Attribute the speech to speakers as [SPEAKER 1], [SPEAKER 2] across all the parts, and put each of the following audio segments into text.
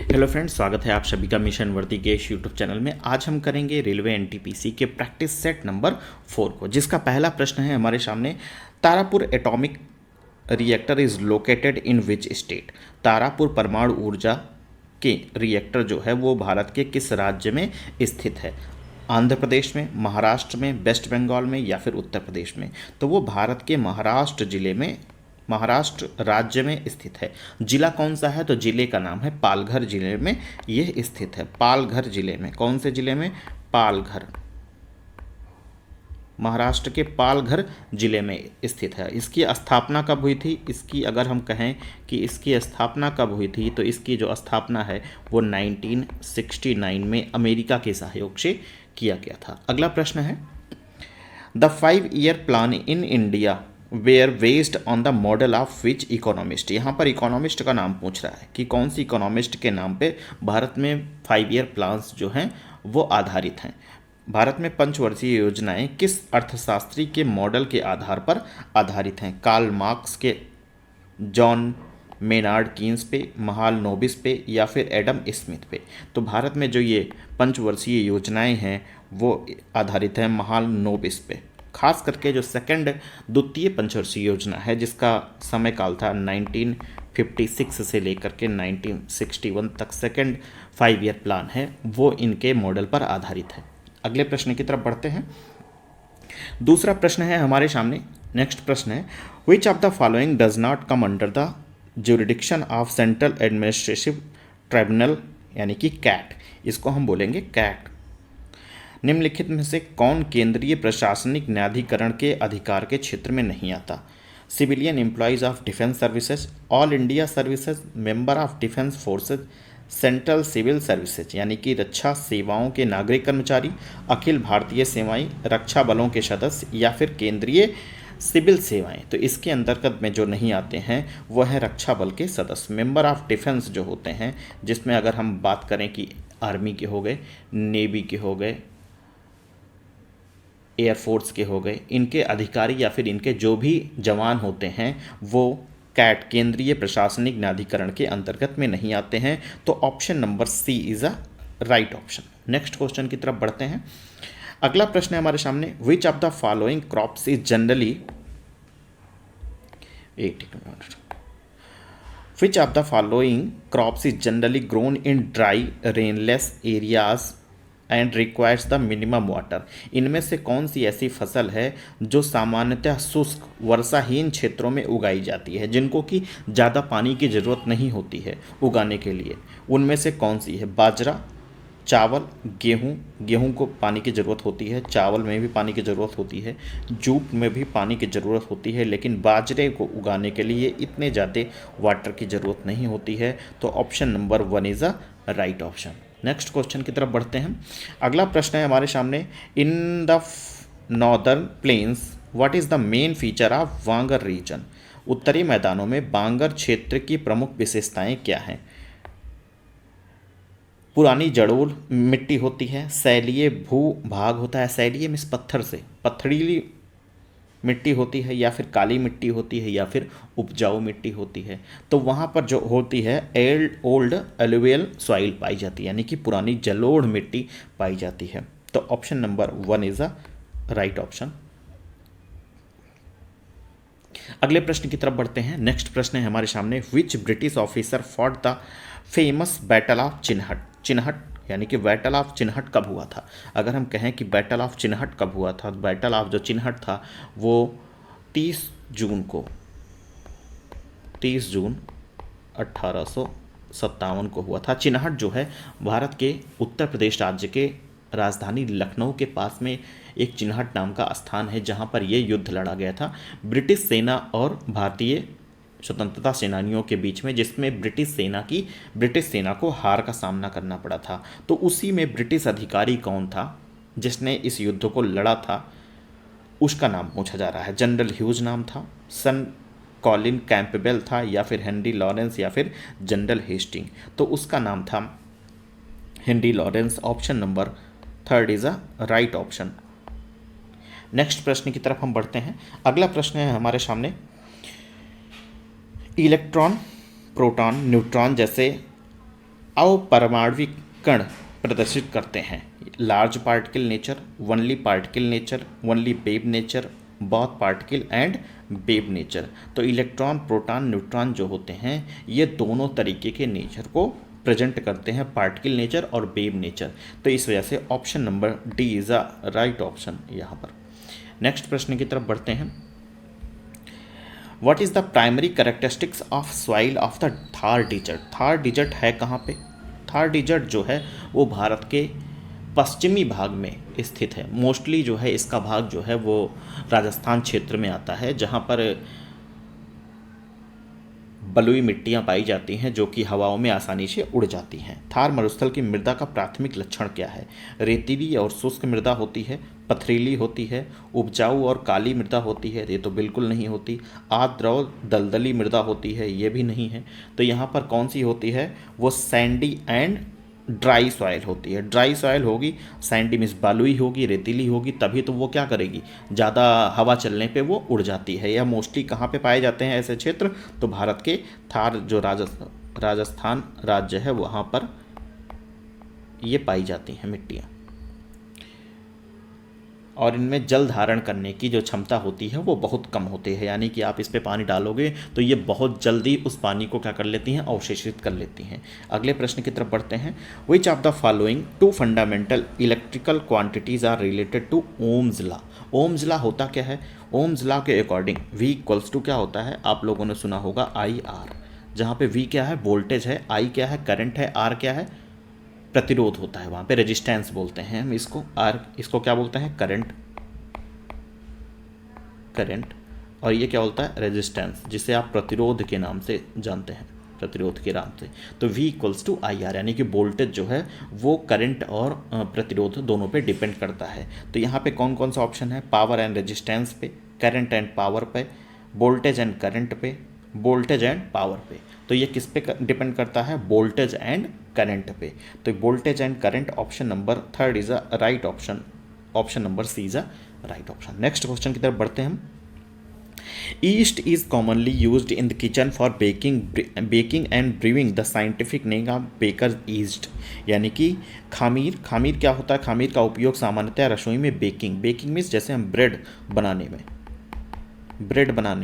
[SPEAKER 1] Hello friends, स्वागत है आप सभी का मिशन वर्दी के इस यूट्यूब चैनल में। आज हम करेंगे रेलवे एनटीपीसी के प्रैक्टिस सेट नंबर 4 को, जिसका पहला प्रश्न है हमारे सामने। Tarapur atomic reactor is located in which state. Tarapur परमाणु ऊर्जा के रिएक्टर जो है वो भारत के किस राज्य में स्थित है? आंध्र प्रदेश में, महाराष्ट्र में, वेस्ट बंगाल में या फिर उत्तर प्रदेश में? तो वो भारत के महाराष्ट्र राज्य में स्थित है। जिला कौन सा है? तो जिले का नाम है पालघर जिले में ये स्थित है। पालघर जिले में, कौन से जिले में? पालघर, महाराष्ट्र के पालघर जिले में स्थित है। इसकी स्थापना कब हुई थी? इसकी अगर हम कहें कि इसकी स्थापना कब हुई थी, तो इसकी जो स्थापना है वो 1969 में अमेरिका के सहयोग से किया गया था। अगला प्रश्न है, the 5 year plan in India were based on the model of which economist. यहाँ पर इकोनॉमिस्ट का नाम पूछ रहा है कि कौन सी इकोनॉमिस्ट के नाम पे भारत में 5 ईयर प्लान्स जो हैं वो आधारित हैं। भारत में पंचवर्षीय योजनाएं किस अर्थशास्त्री के मॉडल के आधार पर आधारित हैं? कार्ल मार्क्स के, जॉन मेनार्ड कीन्स पे, महाल नोबिस पे या फिर एडम स्मिथ पे? तो भारत में जो ये पंचवर्षीय योजनाएं हैं वो आधारित हैं महाल नोबिस पे। खास करके जो द्वितीय पंचवर्षीय योजना है, जिसका समय काल था 1956 से लेकर के 1961 तक, सेकेंड 5 ईयर प्लान है, वो इनके मॉडल पर आधारित है। अगले प्रश्न की तरफ बढ़ते हैं। दूसरा प्रश्न है हमारे सामने, नेक्स्ट प्रश्न है, which of the following does not come under the jurisdiction of central administrative tribunal, यानी कि कैट। इसको हम बोलेंगे कैट। निम्नलिखित में से कौन केंद्रीय प्रशासनिक न्यायाधिकरण के अधिकार के क्षेत्र में नहीं आता? Civilian employees of defence services, all India services, member of defence forces, central civil services यानी कि रक्षा सेवाओं के नागरिक कर्मचारी, अखिल भारतीय सेवाएं, रक्षा बलों के सदस्य या फिर केंद्रीय सिविल सेवाएं। तो इसके अंतर्गत में जो नहीं आते हैं वो है रक्षा बल के सदस्य, मेंबर ऑफ डिफेंस जो होते हैं, जिसमें अगर हम बात करें कि आर्मी के हो गए, नेवी के हो गए, एयरफोर्स के हो गए, इनके अधिकारी या फिर इनके जो भी जवान होते हैं वो कैट केंद्रीय प्रशासनिक न्यायाधिकरण के अंतर्गत में नहीं आते हैं। तो option number C is a right option. Next question की तरफ बढ़ते हैं। अगला प्रश्न है हमारे सामने, which of the following crops is generally which of the following crops is generally grown in dry rainless areas and requires the minimum water. इनमें से कौन सी ऐसी फसल है जो सामान्यतः शुष्क वर्षाहीन क्षेत्रों में उगाई जाती है, जिनको कि ज़्यादा पानी की ज़रूरत नहीं होती है उगाने के लिए? उनमें से कौन सी है? बाजरा, चावल, गेहूँ। गेहूँ को पानी की ज़रूरत होती है, चावल में भी पानी की ज़रूरत होती है, जूट में भी पानी की ज़रूरत होती है, लेकिन बाजरे को उगाने के लिए इतने ज़्यादा वाटर की ज़रूरत नहीं होती है। तो option number 1 is a right option. Next question की तरफ बढ़ते हैं। अगला प्रश्न है हमारे सामने, in the northern plains what is the main feature of Bhangar region. उत्तरी मैदानों में बांगर क्षेत्र की प्रमुख विशेषताएं क्या हैं? पुरानी जड़ोल मिट्टी होती है, शैलीय भू भाग होता है, शैलीय मीन्स पत्थर से, पथरीली मिट्टी होती है, या फिर काली मिट्टी होती है, या फिर उपजाऊ मिट्टी होती है। तो वहाँ पर जो होती है ओल्ड एलुवियल सॉइल पाई जाती है, यानी कि पुरानी जलोढ़ मिट्टी पाई जाती है। तो option number 1 is a right option. अगले प्रश्न की तरफ बढ़ते हैं। नेक्स्ट प्रश्न है हमारे सामने, which British officer fought the famous battle of Chinhat. Chinhat यानी कि बैटल ऑफ चिन्हट कब हुआ था? अगर हम कहें कि बैटल ऑफ चिन्हट कब हुआ था, बैटल ऑफ जो चिन्हट था वो 30 जून 1857 को हुआ था। चिन्हट जो है भारत के उत्तर प्रदेश राज्य के राजधानी लखनऊ के पास में एक चिन्हट नाम का स्थान है, जहाँ पर यह युद्ध लड़ा गया था ब्रिटिश सेना और भारतीय स्वतंत्रता सेनानियों के बीच में, जिसमें ब्रिटिश सेना को हार का सामना करना पड़ा था। तो उसी में ब्रिटिश अधिकारी कौन था जिसने इस युद्ध को लड़ा था, उसका नाम पूछा जा रहा है। जनरल ह्यूज नाम था, सन कॉलिन कैंपबेल था, या फिर हेनरी लॉरेंस, या फिर जनरल हेस्टिंग। तो उसका नाम था Henry Lawrence. Option number 3 is a right option. Next प्रश्न की तरफ हम बढ़ते हैं। अगला प्रश्न है हमारे सामने, इलेक्ट्रॉन, प्रोटॉन, न्यूट्रॉन जैसे अपरमाणविक कण प्रदर्शित करते हैं? Large particle nature, only particle nature, only wave nature, both particle and wave nature. तो इलेक्ट्रॉन, प्रोटॉन, न्यूट्रॉन जो होते हैं ये दोनों तरीके के नेचर को प्रेजेंट करते हैं, पार्टिकल नेचर और वेव नेचर। तो इस वजह से option number D is a right option यहाँ पर। नेक्स्ट प्रश्न की तरफ बढ़ते हैं। What is the primary characteristics of soil of the Thar desert? Thar desert है कहाँ पे? थार डिजर्ट जो है वो भारत के पश्चिमी भाग में स्थित है। मोस्टली जो है इसका भाग जो है वो राजस्थान क्षेत्र में आता है, जहाँ पर बलुई मिट्टियाँ पाई जाती हैं जो कि हवाओं में आसानी से उड़ जाती हैं। थार मरुस्थल की मृदा का प्राथमिक लक्षण क्या है? रेतीली और शुष्क मृदा होती है, पथरीली होती है, उपजाऊ और काली मृदा होती है, ये तो बिल्कुल नहीं होती, आर्द्र और दलदली मृदा होती है, ये भी नहीं है। तो यहाँ पर कौन सी होती है? वो सैंडी एंड ड्राई सॉइल होती है। ड्राई सॉइल होगी, सैंडी मीन्स बालुई होगी, रेतीली होगी, तभी तो वो क्या करेगी, ज़्यादा हवा चलने पे वो उड़ जाती है। यह मोस्टली कहाँ पे पाए जाते हैं ऐसे क्षेत्र? तो भारत के थार जो राजस्थान राज्य है वहाँ पर ये पाई जाती हैं मिट्टियाँ। और इनमें जल धारण करने की जो क्षमता होती है वो बहुत कम होती है, यानी कि आप इस पे पानी डालोगे तो ये बहुत जल्दी उस पानी को क्या कर लेती हैं, अवशोषित कर लेती हैं। अगले प्रश्न की तरफ बढ़ते हैं। Which of the following two fundamental electrical quantities are related to Ohm's law? Ohm's law होता क्या है? ओम्स लॉ के अकॉर्डिंग V इक्वल्स टू क्या होता है? आप लोगों ने सुना होगा IR, जहाँ पे V क्या है? वोल्टेज है, I क्या है? करंट है, R क्या है? प्रतिरोध होता है, वहाँ पे रेजिस्टेंस बोलते हैं हम इसको। आर इसको क्या बोलते हैं? करंट। और ये क्या होता है? रेजिस्टेंस, जिसे आप प्रतिरोध के नाम से जानते हैं, प्रतिरोध के नाम से। तो V इक्वल्स टू IR, यानी कि वोल्टेज जो है वो करंट और प्रतिरोध दोनों पे डिपेंड करता है। तो यहाँ पे कौन कौन सा ऑप्शन है? पावर एंड रेजिस्टेंस पे, करंट एंड पावर पे, वोल्टेज एंड करंट पे, वोल्टेज एंड पावर पे। तो ये किस पे डिपेंड करता है? वोल्टेज एंड करंट पे। तो voltage and current option number third is a right option, option number C is a right option. Next question की तरफ बढ़ते हैं हम। Yeast is commonly used in the kitchen for baking and brewing. The scientific name of baker yeast, यानी कि खामीर। खामीर क्या होता है? खामीर का उपयोग सामान्यतः रसोई में बेकिंग मीन्स जैसे हम ब्रेड बनाने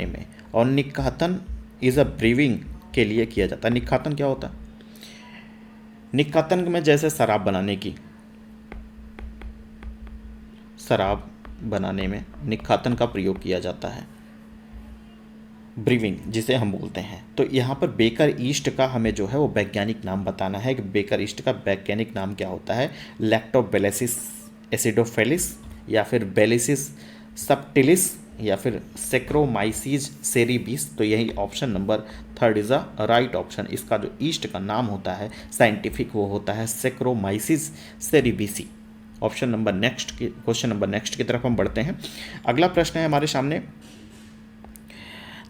[SPEAKER 1] में, और निकातन इज अ ब्रीविंग के लिए किया जाता है। निकातन क्या होता है? निकातन में जैसे शराब बनाने में निकातन का प्रयोग किया जाता है, ब्रीविंग जिसे हम बोलते हैं। तो यहाँ पर बेकर ईस्ट का हमें जो है वो वैज्ञानिक नाम बताना है कि बेकर ईस्ट का वैज्ञानिक नाम क्या होता है? लैक्टोबैसिलस एसिडोफिलिस, या फिर बैलिसिस सबटिलिस, या फिर सेक्रोमाइसीज सेरिबिस। तो यही option number third is a right option. इसका जो ईस्ट का नाम होता है साइंटिफिक वो होता है सेक्रोमाइसीज सेरिबिसी। ऑप्शन नंबर नेक्स्ट की क्वेश्चन नंबर नेक्स्ट की तरफ हम बढ़ते हैं। अगला प्रश्न है हमारे सामने,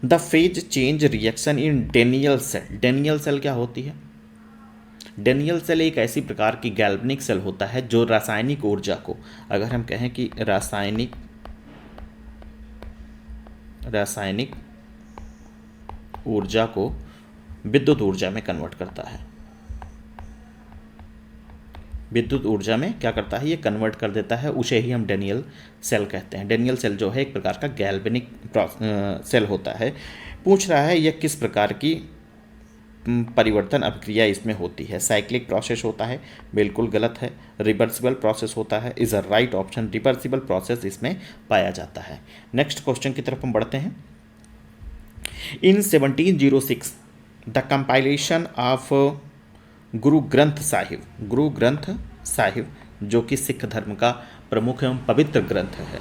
[SPEAKER 1] the phase change reaction in Daniell cell. Daniell cell क्या होती है? डेनियल सेल एक ऐसी प्रकार की गैल्वेनिक सेल होता है जो रासायनिक ऊर्जा को, अगर हम कहें कि रासायनिक ऊर्जा को विद्युत ऊर्जा में कन्वर्ट करता है। विद्युत ऊर्जा में क्या करता है? ये कन्वर्ट कर देता है, उसे ही हम डेनियल सेल कहते हैं। डेनियल सेल जो है एक प्रकार का गैल्वेनिक सेल होता है। पूछ रहा है यह किस प्रकार की परिवर्तन अभिक्रिया इसमें होती है? साइक्लिक प्रोसेस होता है, बिल्कुल गलत है। रिवर्सिबल प्रोसेस होता है, is a right option. Reversible process इसमें पाया जाता है। नेक्स्ट क्वेश्चन की तरफ हम बढ़ते हैं। इन 1706 the compilation of Guru Granth Sahib जो कि सिख धर्म का प्रमुख एवं पवित्र ग्रंथ है,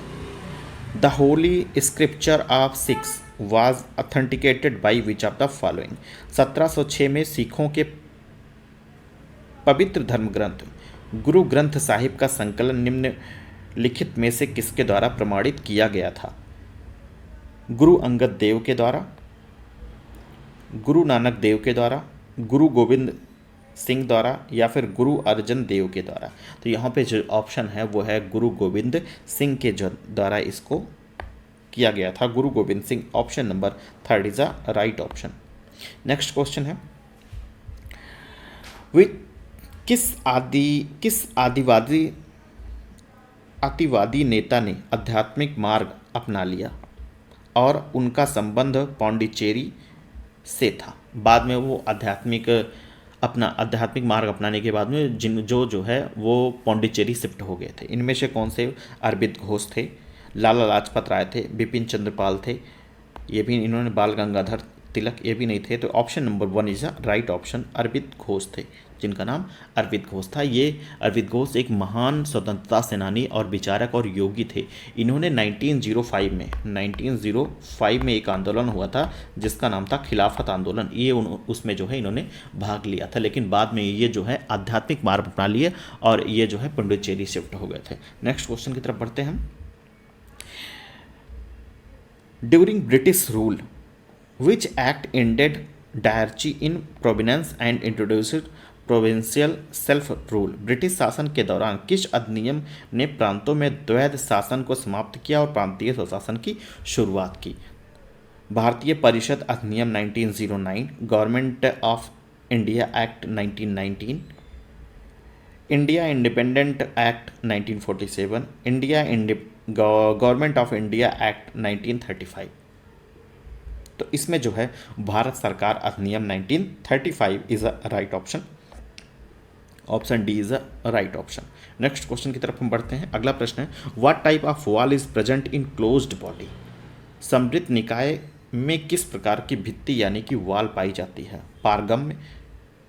[SPEAKER 1] the Holi scripture of six was authenticated by which of the following. 1706 में सिखों के पवित्र धर्म ग्रंथ गुरु ग्रंथ साहिब का संकलन निम्नलिखित में से किसके द्वारा प्रमाणित किया गया था? गुरु अंगद देव के द्वारा, गुरु नानक देव के द्वारा, गुरु गोविंद सिंह द्वारा, या फिर गुरु अर्जन देव के द्वारा। तो यहाँ पे जो ऑप्शन है वो है गुरु गोविंद सिंह के द्वारा इसको किया गया था, गुरु Govind Singh. Option number third is a right option. Next question है, किस आदिवादी अतिवादी नेता ने आध्यात्मिक मार्ग अपना लिया और उनका संबंध पौंडीचेरी से था? बाद में वो अपना आध्यात्मिक मार्ग अपनाने के बाद में जो है वो पौंडीचेरी शिफ्ट हो गए थे। इनमें से कौन से? अरविंद घोष थे, लाला लाजपत राय थे, बिपिन चंद्रपाल थे, ये भी इन्होंने बाल गंगाधर तिलक, ये भी नहीं थे। तो option number 1 is the right option. Arvind Ghosh थे, जिनका नाम अरविंद घोष था। ये अरविंद घोष एक महान स्वतंत्रता सेनानी और विचारक और योगी थे। इन्होंने 1905 में एक आंदोलन हुआ था जिसका नाम था खिलाफत आंदोलन। ये उसमें जो है इन्होंने भाग लिया था, लेकिन बाद में ये जो है आध्यात्मिक मार्ग अपना लिए और ये जो है पुडुचेरी शिफ्ट हो गए थे। नेक्स्ट क्वेश्चन की तरफ बढ़ते हैं। During British rule which act ended diarchy in province and introduced provincial self rule? British शासन के दौरान किस अधिनियम ने प्रांतों में द्वैध शासन को समाप्त किया और प्रांतीय स्वशासन की शुरुआत की? भारतीय परिषद अधिनियम 1909, government of India act 1919, India independent act 1947, India government of India act 1935। तो इसमें जो है भारत सरकार अधिनियम 1935 is a right option. Option D is a right option. Next question की तरफ हम बढ़ते हैं। अगला प्रश्न है, what type of wall is present in closed body? समृद्ध निकाय में किस प्रकार की भित्ति यानी कि वॉल पाई जाती है? पारगम्य,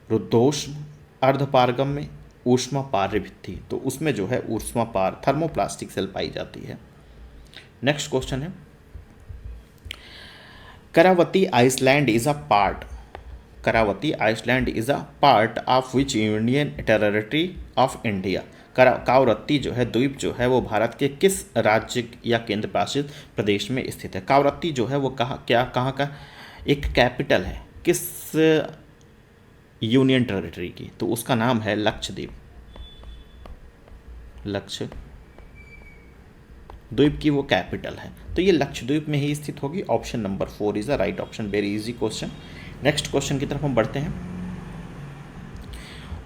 [SPEAKER 1] रुद्धोष्म, अर्धपारगम्य, ऊष्मा पार्य भित्ति। तो उसमें जो है ऊष्मा पार थर्मोप्लास्टिक सेल पाई जाती है। नेक्स्ट क्वेश्चन है, Kavaratti island is a part of which union territory of India? Kavaratti जो है द्वीप जो है वो भारत के किस राज्य या केंद्र शासित प्रदेश में स्थित है? कावरत्ती जो है वो कहाँ का एक कैपिटल है, किस यूनियन टेरिटरी की? तो उसका नाम है लक्षद्वीप की वो कैपिटल है। तो ये लक्षद्वीप में ही स्थित होगी। Option number 4 is the right option. Very easy question. Next question की तरफ हम बढ़ते हैं।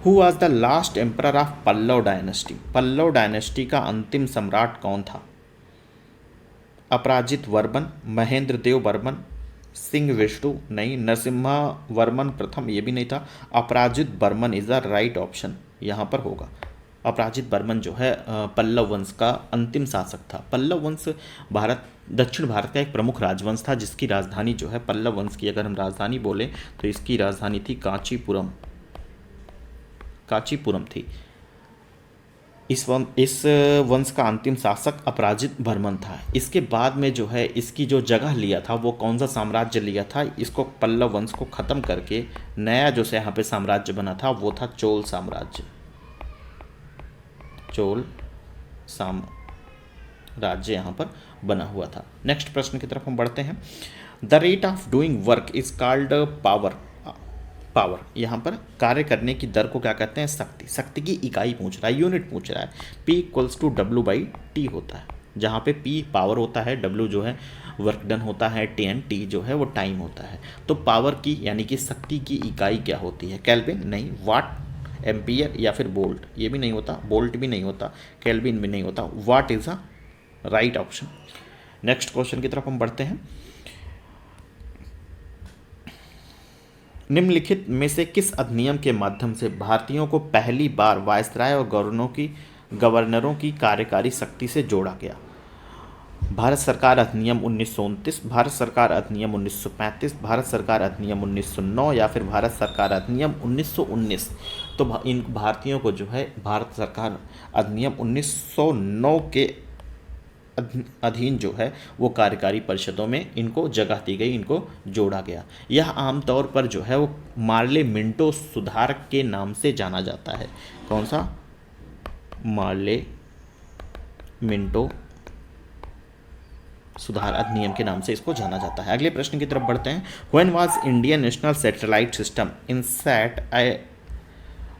[SPEAKER 1] Who was the last emperor of Pallava dynasty? Pallava dynasty का अंतिम सम्राट कौन था? अपराजित वर्मन, महेंद्र देव वर्मन, सिंह विष्णु नहीं, नरसिम्हा वर्मन प्रथम ये भी नहीं था। अपराजित Varman is the right option यहाँ पर होगा। अपराजित वर्मन जो है पल्लव वंश का अंतिम शासक था। पल्लव वंश दक्षिण भारत का एक प्रमुख राजवंश था जिसकी राजधानी जो है पल्लव वंश की अगर हम राजधानी बोले तो इसकी राजधानी थी कांचीपुरम थी। इस वंश का अंतिम शासक अपराजित वर्मन था। इसके बाद में जो है इसकी जो जगह लिया था वो कौन सा साम्राज्य लिया था? इसको पल्लव वंश को ख़त्म करके नया जो से यहाँ पे साम्राज्य बना था वो था चोल साम्राज्य। चोल साम्राज्य यहाँ पर बना हुआ था। नेक्स्ट प्रश्न की तरफ हम बढ़ते हैं। The rate of doing work is called power. यहाँ पर कार्य करने की दर को क्या कहते हैं? शक्ति की इकाई पूछ रहा है, यूनिट पूछ रहा है। P इक्वल्स टू W/T होता है, जहाँ पे P पावर होता है, W जो है वर्क डन होता है, T जो है वो टाइम होता है। तो पावर की यानी कि शक्ति की इकाई क्या होती है? केल्विन नहीं, वाट, एम्पियर या फिर बोल्ट, ये भी नहीं होता, बोल्ट भी नहीं होता, केल्विन भी नहीं होता। What is a right option. Next question की तरफ हम बढ़ते हैं। निम्नलिखित में से किस अधिनियम के माध्यम से भारतीयों को पहली बार वायसराय और गवर्नरों की कार्यकारी शक्ति से जोड़ा गया? भारत सरकार अधिनियम 1929, भारत सरकार अधिनियम 1935, भारत सरकार अधिनियम 1909 या फिर भारत सरकार अधिनियम 1919। तो इन भारतीयों को जो है भारत सरकार अधिनियम 1909 के अधीन जो है वो कार्यकारी परिषदों में इनको जगह दी गई, इनको जोड़ा गया। यह आमतौर पर जो है वो मार्ले मिंटो सुधार के नाम से जाना जाता है। कौन सा? मार्ले मिंटो सुधार अधिनियम के नाम से इसको जाना जाता है। अगले प्रश्न की तरफ बढ़ते हैं। When was Indian national satellite system INSAT A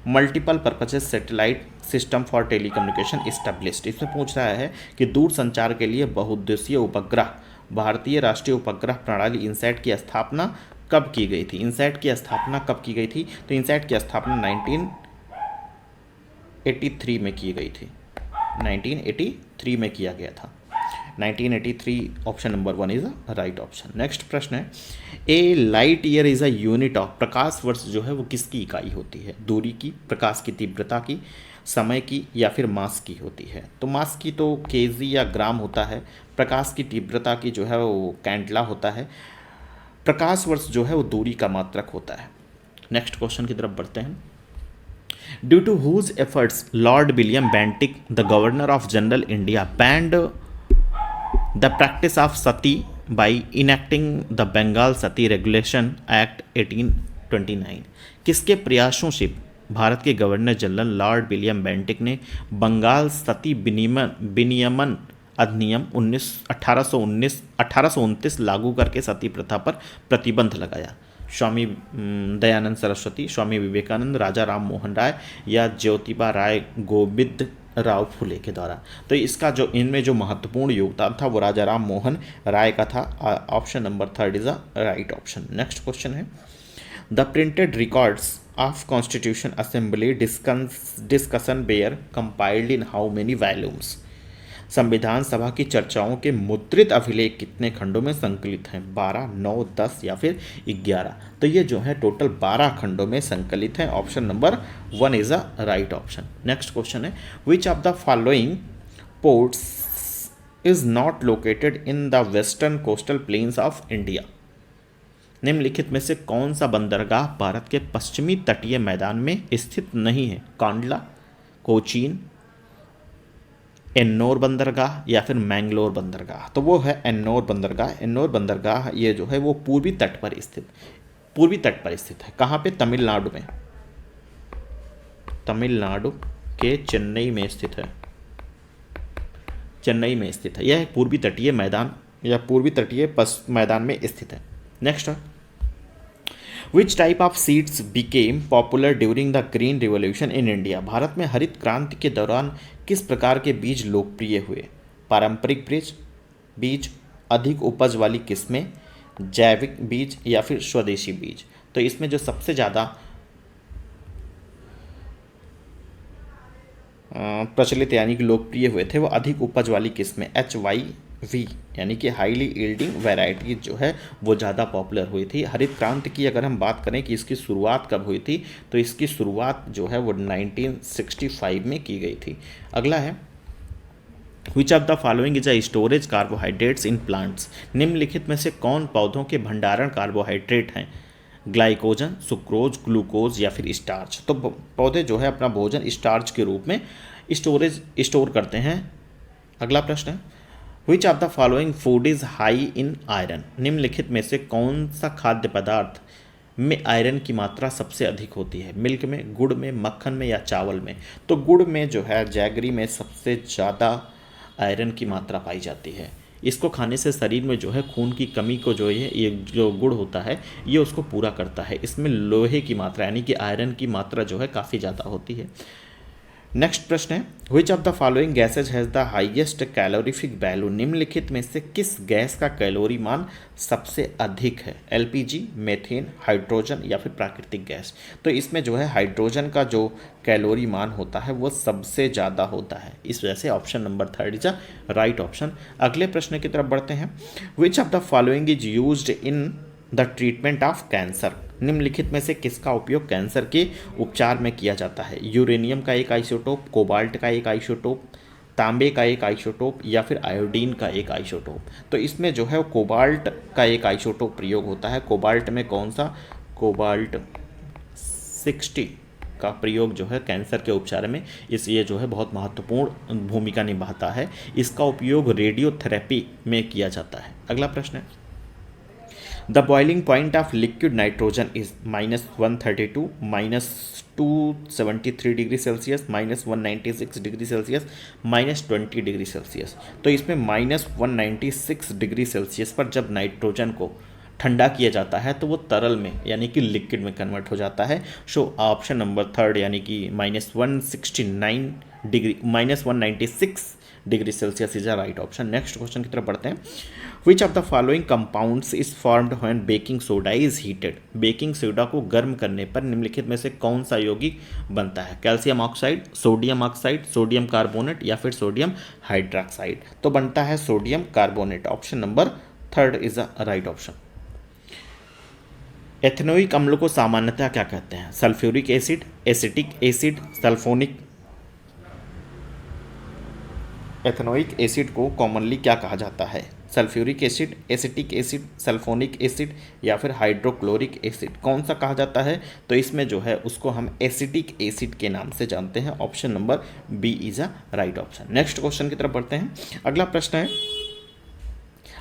[SPEAKER 1] multiple purposes satellite system for telecommunication established? इसमें पूछ रहा है कि दूर संचार के लिए बहुउद्देशीय उपग्रह भारतीय राष्ट्रीय उपग्रह प्रणाली इनसैट की स्थापना कब की गई थी? इनसैट की स्थापना कब की गई थी? तो इनसैट की स्थापना 1983 में की गई थी, 1983 में किया गया था। 1983 option number 1 is a right option. Next प्रश्न है, a light year is a unit of, प्रकाश वर्ष जो है वो किसकी इकाई होती है? दूरी की, प्रकाश की तीव्रता की, समय की, या फिर मास की होती है? तो मास की तो केजी या ग्राम होता है, प्रकाश की तीव्रता की जो है वो कैंडला होता है, प्रकाश वर्ष जो है वो दूरी का मात्रक होता है। नेक्स्ट क्वेश्चन की तरफ बढ़ते हैं। Due to whose efforts Lord William Bentinck the governor of general India banned the practice of sati by enacting the Bengal sati regulation act 1829? किसके प्रयासों से भारत के governor general Lord William Bentinck ने बंगाल सती विनियमन अधिनियम 1829 लागू करके सती प्रथा पर प्रतिबंध लगाया? स्वामी दयानंद सरस्वती, स्वामी विवेकानंद, राजा राम मोहन राय, या ज्योतिबा राय गोविंद राव फुले के द्वारा? तो इसका जो इनमें जो महत्वपूर्ण योगदान था वो राजा राम मोहन राय का था। Option number 3 is a right option. Next question है, the printed records of constitution assembly discussion were compiled in how many volumes? संविधान सभा की चर्चाओं के मुद्रित अभिलेख कितने खंडों में संकलित हैं? 12, 9, 10 या फिर 11? तो ये जो है टोटल 12 खंडों में संकलित हैं। Option number 1 is a right option. Next question है, which of the following ports is not located in the western coastal plains of India? निम्नलिखित में से कौन सा बंदरगाह भारत के पश्चिमी तटीय मैदान में स्थित नहीं है? कांडला, कोचीन, एन्नोर बंदरगाह, या फिर मैंगलोर बंदरगाह? तो वो है एन्नोर बंदरगाह। एन्नोर बंदरगाह ये जो है वो पूर्वी तट पर स्थित है। कहाँ पे? तमिलनाडु में, तमिलनाडु के चेन्नई में स्थित है। यह पूर्वी तटीय मैदान या पूर्वी तटीय मैदान में स्थित है। Next, which type of seeds became popular during the green revolution in India? Bharat में हरित क्रांति के दौरान किस प्रकार के बीज लोकप्रिय हुए? पारंपरिक बीज, अधिक उपज वाली किस्में, जैविक बीज, या फिर स्वदेशी बीज? तो इसमें जो सबसे ज़्यादा प्रचलित यानी कि लोकप्रिय हुए थे वो अधिक उपज वाली किस्में, HYV, यानी कि हाईली यील्डिंग वैरायटी जो है वो ज़्यादा पॉपुलर हुई थी। हरित क्रांति की अगर हम बात करें कि इसकी शुरुआत कब हुई थी, तो इसकी शुरुआत जो है वो 1965 में की गई थी। अगला है, which of the following is a storage carbohydrates in plants? निम्नलिखित में से कौन पौधों के भंडारण कार्बोहाइड्रेट हैं? ग्लाइकोजन, सुक्रोज, ग्लूकोज, या फिर स्टार्च? तो पौधे जो है अपना भोजन स्टार्च के रूप में स्टोर करते हैं। अगला प्रश्न है, which of the following food is high in iron? निम्नलिखित में से कौन सा खाद्य पदार्थ में आयरन की मात्रा सबसे अधिक होती है? मिल्क में, गुड़ में, मक्खन में, या चावल में? तो गुड़ में जो है, जैगरी में सबसे ज़्यादा आयरन की मात्रा पाई जाती है। इसको खाने से शरीर में जो है खून की कमी को जो है ये जो गुड़ होता है ये उसको पूरा करता है। इसमें लोहे की मात्रा यानी कि आयरन की मात्रा जो है काफ़ी ज़्यादा होती है। नेक्स्ट प्रश्न है, which of the following gases has the highest calorific value? निम्नलिखित में से किस गैस का कैलोरी मान सबसे अधिक है? LPG, मेथेन, हाइड्रोजन, या फिर प्राकृतिक गैस? तो इसमें जो है हाइड्रोजन का जो कैलोरी मान होता है वो सबसे ज़्यादा होता है। इस वजह से option number 3 is a right option. अगले प्रश्न की तरफ बढ़ते हैं, which of the following is used in the treatment of cancer? निम्नलिखित में से किसका उपयोग कैंसर के उपचार में किया जाता है? यूरेनियम का एक आइसोटोप, कोबाल्ट का एक आइसोटोप, तांबे का एक आइसोटोप, या फिर आयोडीन का एक आइसोटोप? तो इसमें जो है कोबाल्ट का एक आइसोटोप प्रयोग होता है। कोबाल्ट में कौन सा? कोबाल्ट 60 का प्रयोग जो है कैंसर के उपचार में ये जो है बहुत महत्वपूर्ण भूमिका निभाता है। इसका उपयोग रेडियोथेरेपी में किया जाता है। अगला प्रश्न है, the boiling point of liquid nitrogen is -132, -273 degree Celsius, -196 degree Celsius, -20 degree Celsius? तो इसमें -196 डिग्री सेल्सियस पर जब नाइट्रोजन को ठंडा किया जाता है तो वो तरल में यानी कि लिक्विड में कन्वर्ट हो जाता है। सो ऑप्शन नंबर 3 यानी कि -196 degree Celsius is a right option. Next question की तरफ बढ़ते हैं। Which of the following compounds is formed when baking soda is heated. Baking soda को गर्म करने पर निम्नलिखित में से कौन सा यौगिक बनता है? Calcium oxide, sodium oxide, sodium carbonate या फिर सोडियम हाइड्रोक्साइड। तो बनता है sodium carbonate. Option number 3 is a right option. Ethanoic अम्ल को सामान्यतः क्या कहते हैं? Sulphuric acid, acetic acid, sulphonic. Ethanoic acid को कॉमनली क्या कहा जाता है? Sulphuric acid, acetic acid, sulphonic acid या फिर हाइड्रोक्लोरिक एसिड। कौन सा कहा जाता है? तो इसमें जो है उसको हम एसिटिक एसिड के नाम से जानते हैं। Option number B is a right option. Next question की तरफ बढ़ते हैं। अगला प्रश्न है,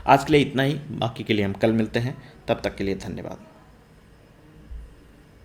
[SPEAKER 1] आज के लिए इतना ही, बाकी के लिए हम कल मिलते हैं। तब तक के लिए धन्यवाद।